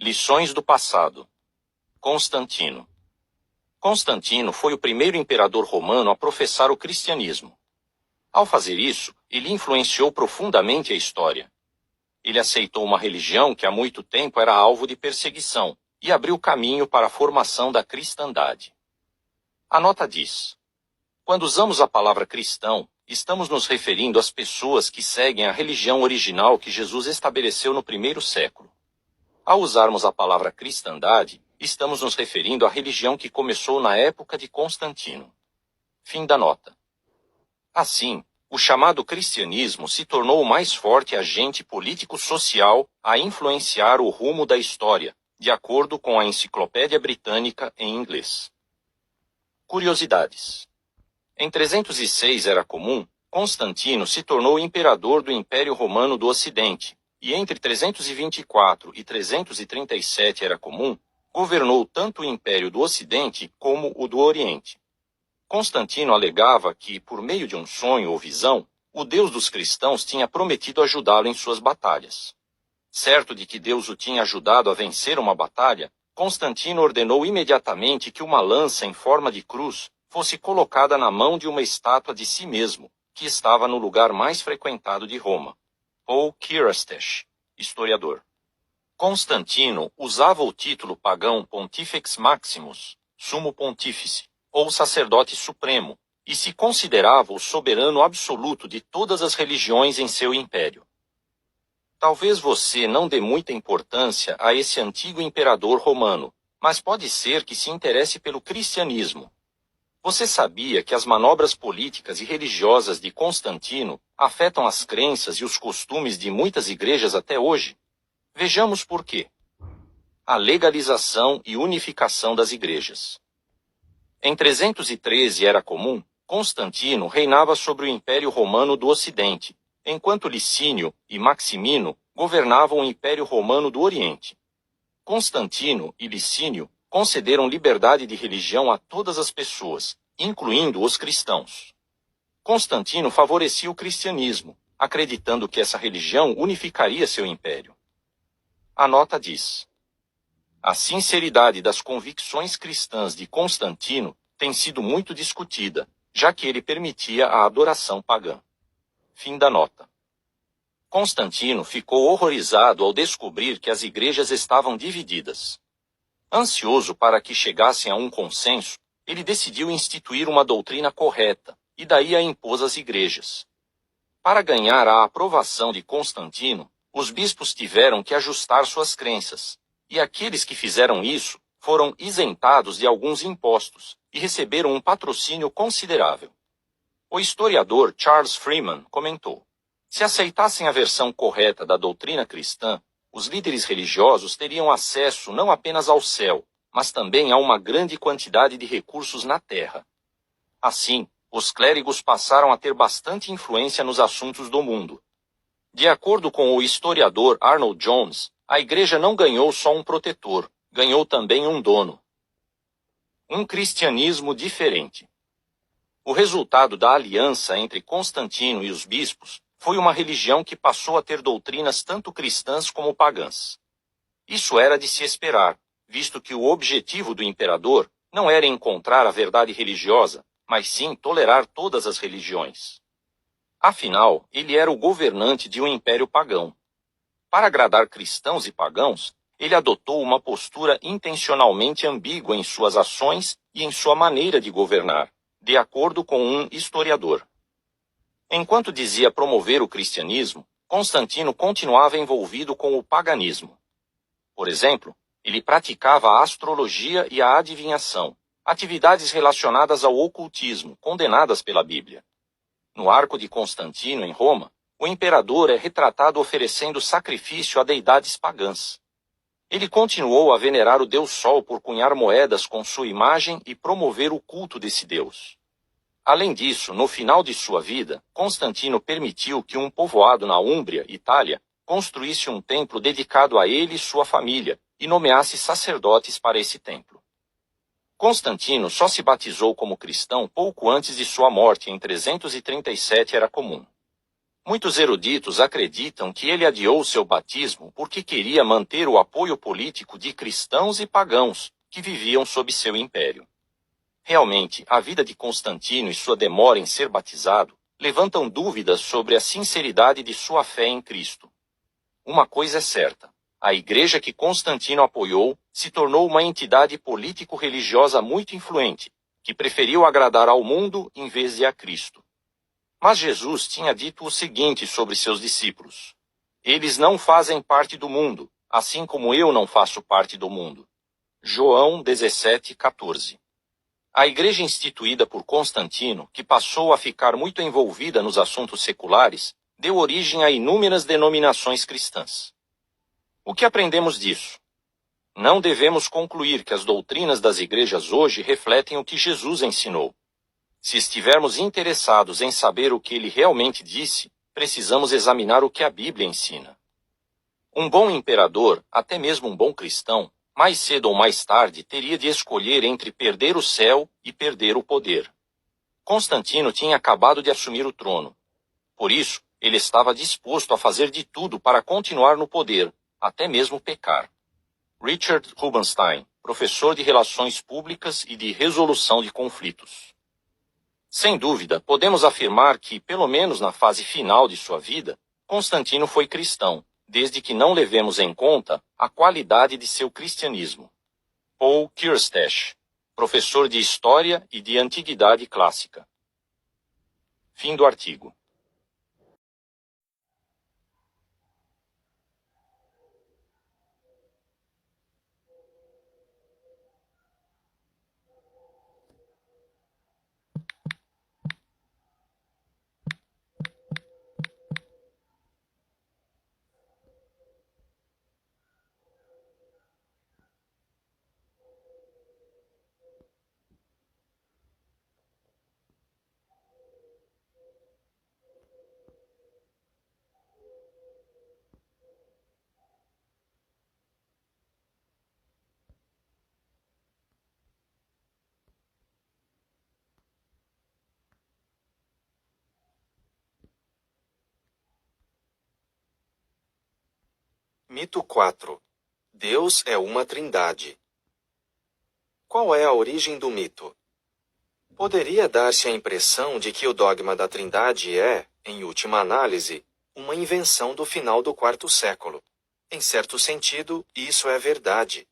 Lições do passado. Constantino. Constantino foi o primeiro imperador romano a professar o cristianismo. Ao fazer isso, ele influenciou profundamente a história. Ele aceitou uma religião que há muito tempo era alvo de perseguição, e abriu caminho para a formação da cristandade. A nota diz: quando usamos a palavra cristão, estamos nos referindo às pessoas que seguem a religião original que Jesus estabeleceu no primeiro século. Ao usarmos a palavra cristandade, estamos nos referindo à religião que começou na época de Constantino. Fim da nota. Assim, o chamado cristianismo se tornou o mais forte agente político-social a influenciar o rumo da história, de acordo com a Enciclopédia Britânica em inglês. Curiosidades. Em 306 era comum, Constantino se tornou imperador do Império Romano do Ocidente, e entre 324 e 337 era comum, governou tanto o Império do Ocidente como o do Oriente. Constantino alegava que, por meio de um sonho ou visão, o Deus dos cristãos tinha prometido ajudá-lo em suas batalhas. Certo de que Deus o tinha ajudado a vencer uma batalha, Constantino ordenou imediatamente que uma lança em forma de cruz fosse colocada na mão de uma estátua de si mesmo, que estava no lugar mais frequentado de Roma. Ou Kirastesh, historiador. Constantino usava o título pagão Pontifex Maximus, Sumo Pontífice, ou Sacerdote Supremo, e se considerava o soberano absoluto de todas as religiões em seu império. Talvez você não dê muita importância a esse antigo imperador romano, mas pode ser que se interesse pelo cristianismo. Você sabia que as manobras políticas e religiosas de Constantino afetam as crenças e os costumes de muitas igrejas até hoje? Vejamos por quê. A legalização e unificação das igrejas. Em 313 era comum, Constantino reinava sobre o Império Romano do Ocidente, enquanto Licínio e Maximino governavam o Império Romano do Oriente. Constantino e Licínio concederam liberdade de religião a todas as pessoas, incluindo os cristãos. Constantino favorecia o cristianismo, acreditando que essa religião unificaria seu império. A nota diz: a sinceridade das convicções cristãs de Constantino tem sido muito discutida, já que ele permitia a adoração pagã. Fim da nota. Constantino ficou horrorizado ao descobrir que as igrejas estavam divididas. Ansioso para que chegassem a um consenso, ele decidiu instituir uma doutrina correta, e daí a impôs às igrejas. Para ganhar a aprovação de Constantino, os bispos tiveram que ajustar suas crenças, e aqueles que fizeram isso foram isentados de alguns impostos, e receberam um patrocínio considerável. O historiador Charles Freeman comentou: se aceitassem a versão correta da doutrina cristã, os líderes religiosos teriam acesso não apenas ao céu, mas também a uma grande quantidade de recursos na terra. Assim, os clérigos passaram a ter bastante influência nos assuntos do mundo. De acordo com o historiador Arnold Jones, a igreja não ganhou só um protetor, ganhou também um dono. Um cristianismo diferente. O resultado da aliança entre Constantino e os bispos foi uma religião que passou a ter doutrinas tanto cristãs como pagãs. Isso era de se esperar, visto que o objetivo do imperador não era encontrar a verdade religiosa, mas sim tolerar todas as religiões. Afinal, ele era o governante de um império pagão. Para agradar cristãos e pagãos, ele adotou uma postura intencionalmente ambígua em suas ações e em sua maneira de governar, de acordo com um historiador. Enquanto dizia promover o cristianismo, Constantino continuava envolvido com o paganismo. Por exemplo, ele praticava a astrologia e a adivinhação, atividades relacionadas ao ocultismo, condenadas pela Bíblia. No Arco de Constantino, em Roma, o imperador é retratado oferecendo sacrifício a deidades pagãs. Ele continuou a venerar o deus Sol por cunhar moedas com sua imagem e promover o culto desse deus. Além disso, no final de sua vida, Constantino permitiu que um povoado na Úmbria, Itália, construísse um templo dedicado a ele e sua família, e nomeasse sacerdotes para esse templo. Constantino só se batizou como cristão pouco antes de sua morte em 337 era comum. Muitos eruditos acreditam que ele adiou seu batismo porque queria manter o apoio político de cristãos e pagãos, que viviam sob seu império. Realmente, a vida de Constantino e sua demora em ser batizado levantam dúvidas sobre a sinceridade de sua fé em Cristo. Uma coisa é certa: a igreja que Constantino apoiou se tornou uma entidade político-religiosa muito influente, que preferiu agradar ao mundo em vez de a Cristo. Mas Jesus tinha dito o seguinte sobre seus discípulos: eles não fazem parte do mundo, assim como eu não faço parte do mundo. João 17:14. A igreja instituída por Constantino, que passou a ficar muito envolvida nos assuntos seculares, deu origem a inúmeras denominações cristãs. O que aprendemos disso? Não devemos concluir que as doutrinas das igrejas hoje refletem o que Jesus ensinou. Se estivermos interessados em saber o que ele realmente disse, precisamos examinar o que a Bíblia ensina. Um bom imperador, até mesmo um bom cristão, mais cedo ou mais tarde teria de escolher entre perder o céu e perder o poder. Constantino tinha acabado de assumir o trono. Por isso, ele estava disposto a fazer de tudo para continuar no poder, até mesmo pecar. Richard Rubinstein, professor de Relações Públicas e de Resolução de Conflitos. Sem dúvida, podemos afirmar que, pelo menos na fase final de sua vida, Constantino foi cristão, desde que não levemos em conta a qualidade de seu cristianismo. Paul Kirstesh, professor de História e de Antiguidade Clássica. Fim do artigo. Mito 4. Deus é uma trindade. Qual é a origem do mito? Poderia dar-se a impressão de que o dogma da trindade é, em última análise, uma invenção do final do quarto século. Em certo sentido, isso é verdade.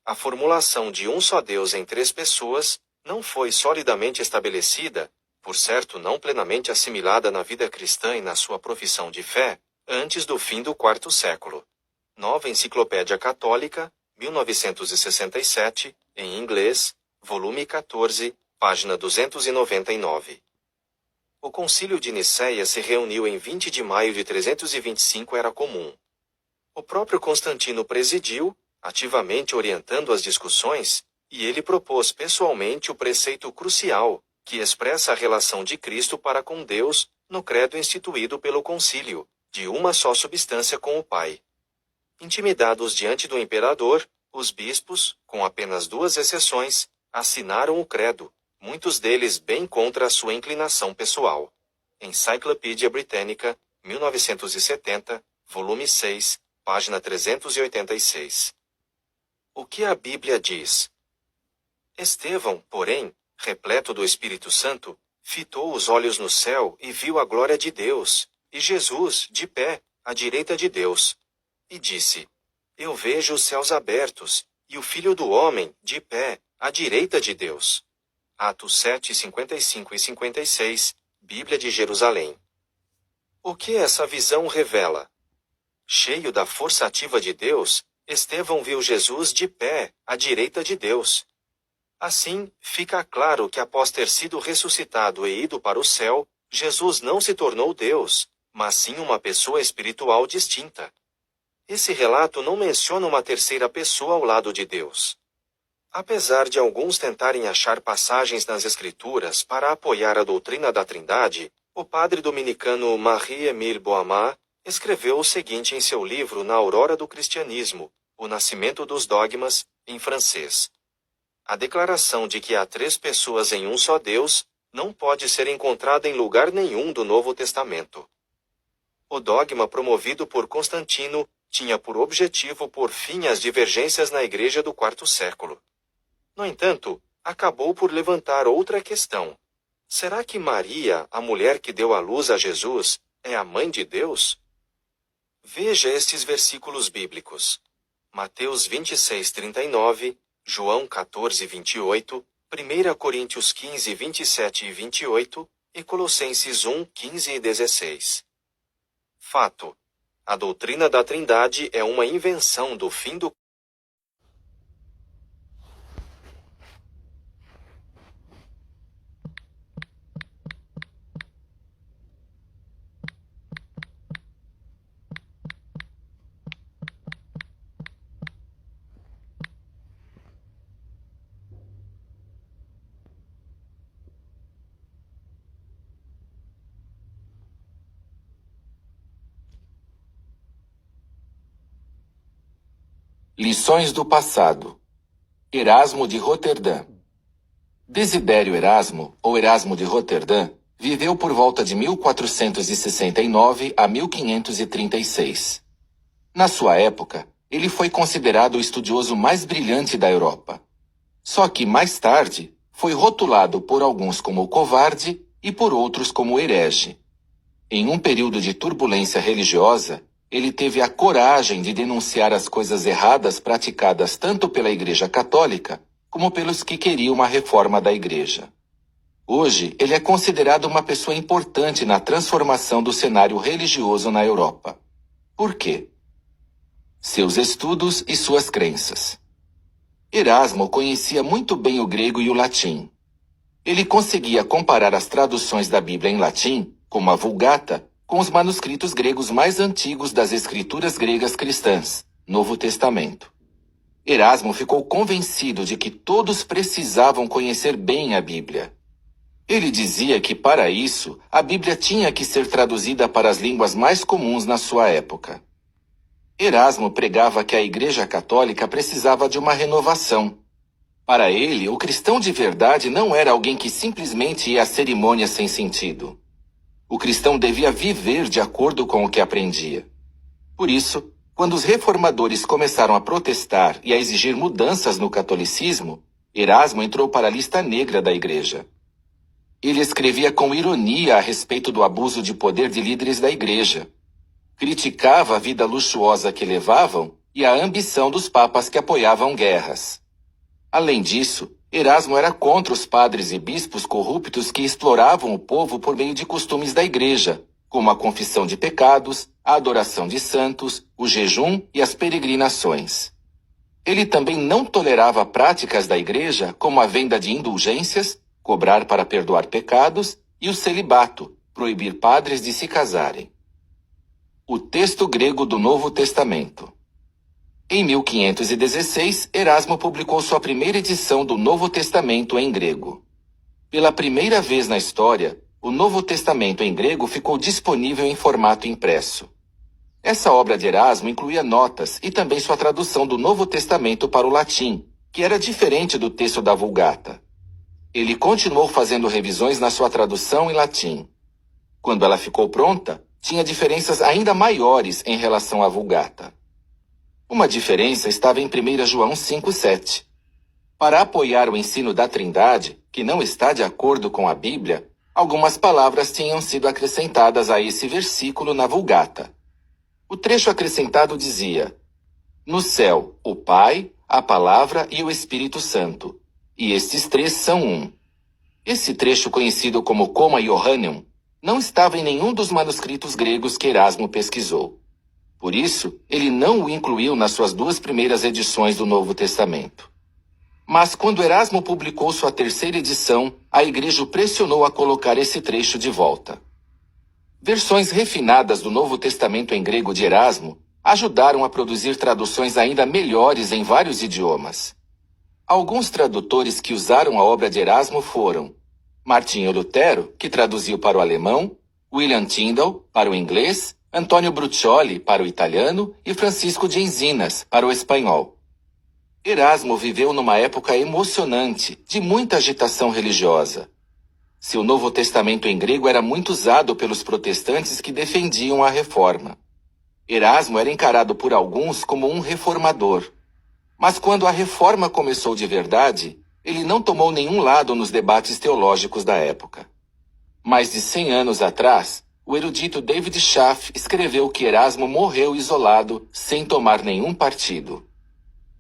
A formulação de um só Deus em três pessoas não foi solidamente estabelecida, por certo não plenamente assimilada na vida cristã e na sua profissão de fé, antes do fim do quarto século. Nova Enciclopédia Católica, 1967, em inglês, volume 14, página 299. O Concílio de Nicéia se reuniu em 20 de maio de 325 era comum. O próprio Constantino presidiu, ativamente orientando as discussões, e ele propôs pessoalmente o preceito crucial, que expressa a relação de Cristo para com Deus, no credo instituído pelo concílio, de uma só substância com o Pai. Intimidados diante do imperador, os bispos, com apenas 2 exceções, assinaram o credo, muitos deles bem contra a sua inclinação pessoal. Encyclopédia Britânica, 1970, volume 6, página 386. O que a Bíblia diz? Estevão, porém, repleto do Espírito Santo, fitou os olhos no céu e viu a glória de Deus, e Jesus, de pé, à direita de Deus. E disse: Eu vejo os céus abertos, e o Filho do Homem, de pé, à direita de Deus. Atos 7, 55 e 56, Bíblia de Jerusalém. O que essa visão revela? Cheio da força ativa de Deus, Estevão viu Jesus de pé, à direita de Deus. Assim, fica claro que após ter sido ressuscitado e ido para o céu, Jesus não se tornou Deus, mas sim uma pessoa espiritual distinta. Esse relato não menciona uma terceira pessoa ao lado de Deus. Apesar de alguns tentarem achar passagens nas Escrituras para apoiar a doutrina da Trindade, o padre dominicano Marie-Émile Boamá escreveu o seguinte em seu livro Na Aurora do Cristianismo, O Nascimento dos Dogmas, em francês. A declaração de que há 3 pessoas em um só Deus não pode ser encontrada em lugar nenhum do Novo Testamento. O dogma promovido por Constantino tinha por objetivo pôr fim às divergências na Igreja do quarto século. No entanto, acabou por levantar outra questão. Será que Maria, a mulher que deu à luz a Jesus, é a mãe de Deus? Veja estes versículos bíblicos. Mateus 26:39, João 14:28, 1 Coríntios 15:27 e 28, e Colossenses 1:15 e 16. Fato. A doutrina da Trindade é uma invenção do fim do Lições do passado. Erasmo de Roterdã. Desidério Erasmo, ou Erasmo de Roterdã, viveu por volta de 1469 a 1536. Na sua época, ele foi considerado o estudioso mais brilhante da Europa. Só que, mais tarde, foi rotulado por alguns como covarde e por outros como herege. Em um período de turbulência religiosa, ele teve a coragem de denunciar as coisas erradas praticadas tanto pela Igreja Católica como pelos que queriam uma reforma da Igreja. Hoje, ele é considerado uma pessoa importante na transformação do cenário religioso na Europa. Por quê? Seus estudos e suas crenças. Erasmo conhecia muito bem o grego e o latim. Ele conseguia comparar as traduções da Bíblia em latim, como a Vulgata, com os manuscritos gregos mais antigos das escrituras gregas cristãs, Novo Testamento. Erasmo ficou convencido de que todos precisavam conhecer bem a Bíblia. Ele dizia que, para isso, a Bíblia tinha que ser traduzida para as línguas mais comuns na sua época. Erasmo pregava que a Igreja Católica precisava de uma renovação. Para ele, o cristão de verdade não era alguém que simplesmente ia a cerimônias sem sentido. O cristão devia viver de acordo com o que aprendia. Por isso, quando os reformadores começaram a protestar e a exigir mudanças no catolicismo, Erasmo entrou para a lista negra da Igreja. Ele escrevia com ironia a respeito do abuso de poder de líderes da Igreja. Criticava a vida luxuosa que levavam e a ambição dos papas que apoiavam guerras. Além disso, Erasmo era contra os padres e bispos corruptos que exploravam o povo por meio de costumes da Igreja, como a confissão de pecados, a adoração de santos, o jejum e as peregrinações. Ele também não tolerava práticas da Igreja como a venda de indulgências, cobrar para perdoar pecados, e o celibato, proibir padres de se casarem. O texto grego do Novo Testamento. Em 1516, Erasmo publicou sua primeira edição do Novo Testamento em grego. Pela primeira vez na história, o Novo Testamento em grego ficou disponível em formato impresso. Essa obra de Erasmo incluía notas e também sua tradução do Novo Testamento para o latim, que era diferente do texto da Vulgata. Ele continuou fazendo revisões na sua tradução em latim. Quando ela ficou pronta, tinha diferenças ainda maiores em relação à Vulgata. Uma diferença estava em 1 João 5,7. Para apoiar o ensino da Trindade, que não está de acordo com a Bíblia, algumas palavras tinham sido acrescentadas a esse versículo na Vulgata. O trecho acrescentado dizia: "No céu, o Pai, a Palavra e o Espírito Santo, e estes três são um." Esse trecho, conhecido como Comma Johanneum, não estava em nenhum dos manuscritos gregos que Erasmo pesquisou. Por isso, ele não o incluiu nas suas duas primeiras edições do Novo Testamento. Mas quando Erasmo publicou sua terceira edição, a Igreja o pressionou a colocar esse trecho de volta. Versões refinadas do Novo Testamento em grego de Erasmo ajudaram a produzir traduções ainda melhores em vários idiomas. Alguns tradutores que usaram a obra de Erasmo foram Martinho Lutero, que traduziu para o alemão, William Tyndale, para o inglês, Antônio Bruccioli, para o italiano, e Francisco de Enzinas, para o espanhol. Erasmo viveu numa época emocionante, de muita agitação religiosa. Seu Novo Testamento em grego era muito usado pelos protestantes que defendiam a reforma. Erasmo era encarado por alguns como um reformador. Mas quando a reforma começou de verdade, ele não tomou nenhum lado nos debates teológicos da época. Mais de 100 anos atrás, o erudito David Schaff escreveu que Erasmo morreu isolado, sem tomar nenhum partido.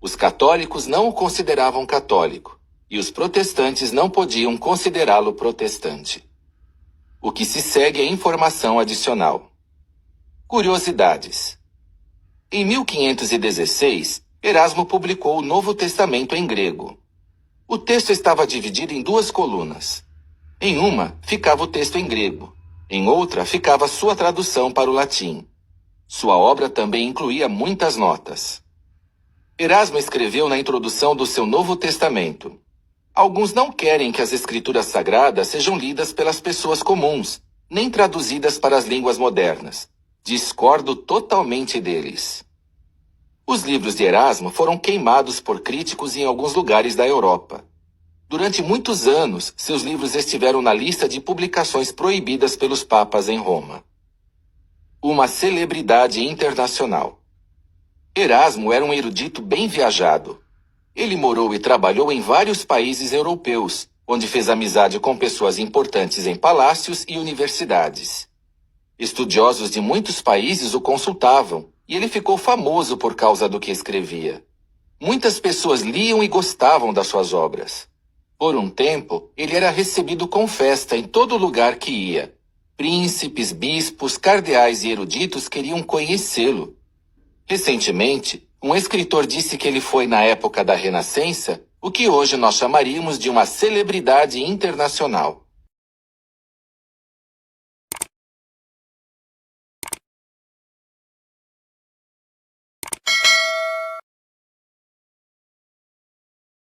Os católicos não o consideravam católico, e os protestantes não podiam considerá-lo protestante. O que se segue é informação adicional. Curiosidades. Em 1516, Erasmo publicou o Novo Testamento em grego. O texto estava dividido em 2 colunas. Em uma, ficava o texto em grego. Em outra, ficava sua tradução para o latim. Sua obra também incluía muitas notas. Erasmo escreveu na introdução do seu Novo Testamento: alguns não querem que as escrituras sagradas sejam lidas pelas pessoas comuns, nem traduzidas para as línguas modernas. Discordo totalmente deles. Os livros de Erasmo foram queimados por críticos em alguns lugares da Europa. Durante muitos anos, seus livros estiveram na lista de publicações proibidas pelos papas em Roma. Uma celebridade internacional. Erasmo era um erudito bem viajado. Ele morou e trabalhou em vários países europeus, onde fez amizade com pessoas importantes em palácios e universidades. Estudiosos de muitos países o consultavam, e ele ficou famoso por causa do que escrevia. Muitas pessoas liam e gostavam das suas obras. Por um tempo, ele era recebido com festa em todo lugar que ia. Príncipes, bispos, cardeais e eruditos queriam conhecê-lo. Recentemente, um escritor disse que ele foi, na época da Renascença, o que hoje nós chamaríamos de uma celebridade internacional.